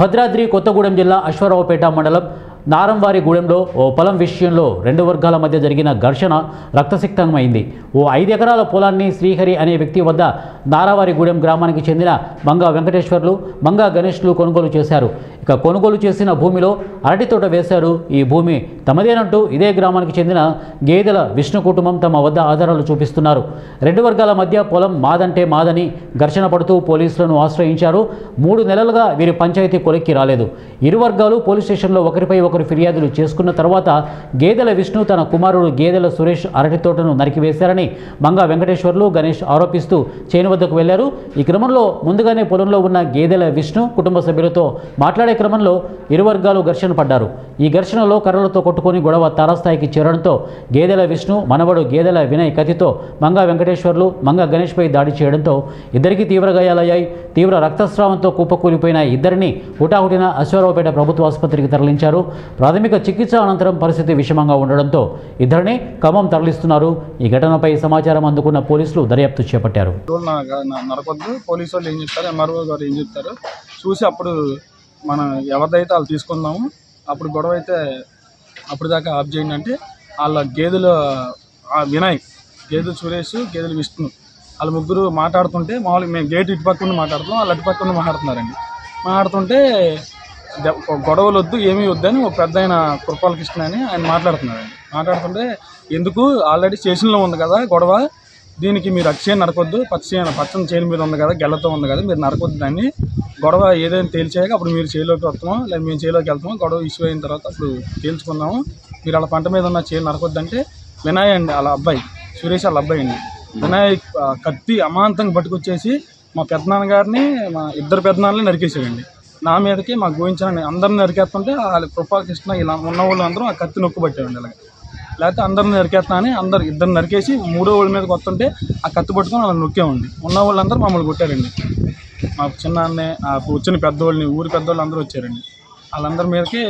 భద్రాద్రి కొత్తగూడెం జిల్లా అశ్వారావుపేట మండలం నారంవారిగూడెంలో ఓ పొలం విషయంలో రెండు వర్గాల మధ్య జరిగిన ఘర్షణ రక్తసిక్తమైంది. ఓ 5 ఎకరాల పొలాన్ని శ్రీహరి అనే వ్యక్తి వద్ద నారావారిగూడెం గ్రామానికి చెందిన మంగా వెంకటేశ్వర్లు, మంగా గణేష్లు కొనుగోలు చేశారు. ఇక కొనుగోలు చేసిన భూమిలో అరటి తోట వేశారు. ఈ భూమి తమదేనంటూ ఇదే గ్రామానికి చెందిన గేదెల విష్ణు కుటుంబం తమ వద్ద ఆధారాలు చూపిస్తున్నారు. రెండు వర్గాల మధ్య పొలం మాదంటే మాదని ఘర్షణ పడుతూ పోలీసులను ఆశ్రయించారు. 3 నెలలుగా వీరి పంచాయతీ కొలిక్కి రాలేదు. ఇరు వర్గాలు పోలీస్ స్టేషన్లో ఒకరిపై ఒకరు ఫిర్యాదులు చేసుకున్న తర్వాత గేదెల విష్ణు తన కుమారుడు గేదెల సురేష్ అరటి తోటను నరికివేశారని మంగా వెంకటేశ్వర్లు, గణేష్ ఆరోపిస్తూ చేను వద్దకు వెళ్లారు. ఈ క్రమంలో ముందుగానే పొలంలో ఉన్న గేదెల విష్ణు కుటుంబ సభ్యులతో మాట్లాడే క్రమంలో ఇరు వర్గాలు ఘర్షణ పడ్డారు. ఈ ఘర్షణలో కర్రలతో కొట్టుకుని గొడవ తారాస్థాయికి చేరడంతో గేదెల విష్ణు మనవడు గేదెల వినయ్ కత్తితో మంగా వెంకటేశ్వర్లు, మంగా గణేష్పై దాడి చేయడంతో ఇద్దరికీ తీవ్ర గాయాలయ్యాయి. తీవ్ర రక్తస్రావంతో కుప్పకూలిపోయిన ఇద్దరిని హుటాహుటిన అశ్వారావుపేట ప్రభుత్వ ఆసుపత్రికి తరలించారు. ప్రాథమిక చికిత్స అనంతరం పరిస్థితి విషమంగా ఉండడంతో ఇద్దరిని ఖమ్మం తరలిస్తున్నారు. ఈ ఘటనపై సమాచారం అందుకున్న పోలీసులు దర్యాప్తు చేపట్టారు. పోలీసు వాళ్ళు ఏం చెప్తారు, ఎంఆర్ఓ గారు ఏం చెప్తారు చూసి అప్పుడు మనం ఎవరిదైతే వాళ్ళు తీసుకుందాము. అప్పుడు గొడవ అయితే అప్పుడు దాకా ఆఫ్ చేయండి అంటే వాళ్ళ గేదెలు వినయ్, గేదెలు సురేష్, గేదెలు విష్ణు వాళ్ళ ముగ్గురు మాట్లాడుతుంటే మామూలుగా మేము గేట్ ఇటు పక్కన మాట్లాడుతున్నాం, వాళ్ళు అటు పక్కన మాట్లాడుతున్నారండి. మాట్లాడుతుంటే గొడవలు వద్దు, ఏమీ వద్దని ఒక పెద్ద ఆయన కృపాలకృష్ణ అని ఆయన మాట్లాడుతున్నారండి. మాట్లాడుతుంటే ఎందుకు ఆల్రెడీ స్టేషన్లో ఉంది కదా గొడవ, దీనికి మీరు అక్షయం నరకొద్దు, పచ్చని చేను మీద ఉంది కదా, గెల్లతో ఉంది కదా, మీరు నరకొద్దు దాన్ని, గొడవ ఏదైనా తేల్చాక అప్పుడు మీరు చేలోకి వస్తామో లేదా మేము చేలోకి వెళ్తామో, గొడవ ఇష్యూ అయిన తర్వాత అప్పుడు తేల్చుకుందాము, మీరు వాళ్ళ పంట మీద ఉన్న చేను నరకొద్దంటే వినయ్ అండి వాళ్ళ అబ్బాయి, సురేష్ వాళ్ళ అబ్బాయి అండి, వినయ్ కత్తి అమాంతంగా పట్టుకొచ్చేసి మా పెద్దనాన్నగారిని, మా ఇద్దరు పెద్దనాన్నని నరికేసాడండి. నా మీదకి మా గోయించాలని అందరిని నరికేస్తుంటే వాళ్ళ కృపాకృష్ణ ఇలా ఉన్న వాళ్ళు అందరూ ఆ కత్తి నొక్కు పట్టారండి. అలాగే లేకపోతే అందరిని నరికేస్తా అని ఇద్దరు నరికేసి మూడో వాళ్ళ మీదకి వస్తుంటే ఆ కత్తి పట్టుకొని అలా నొక్కామండి. ఉన్న వాళ్ళందరూ మమ్మల్ని కొట్టారండి. మా చిన్నాన్నే వచ్చిన పెద్దవాళ్ళని, ఊరి పెద్దవాళ్ళు అందరూ వచ్చారండి. వాళ్ళందరి మీదకి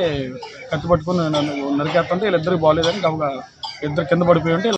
కత్తి పట్టుకొని నరికేస్తుంటే వీళ్ళిద్దరికి బాగోలేదని ఇద్దరు కింద పడిపోయి ఉంటే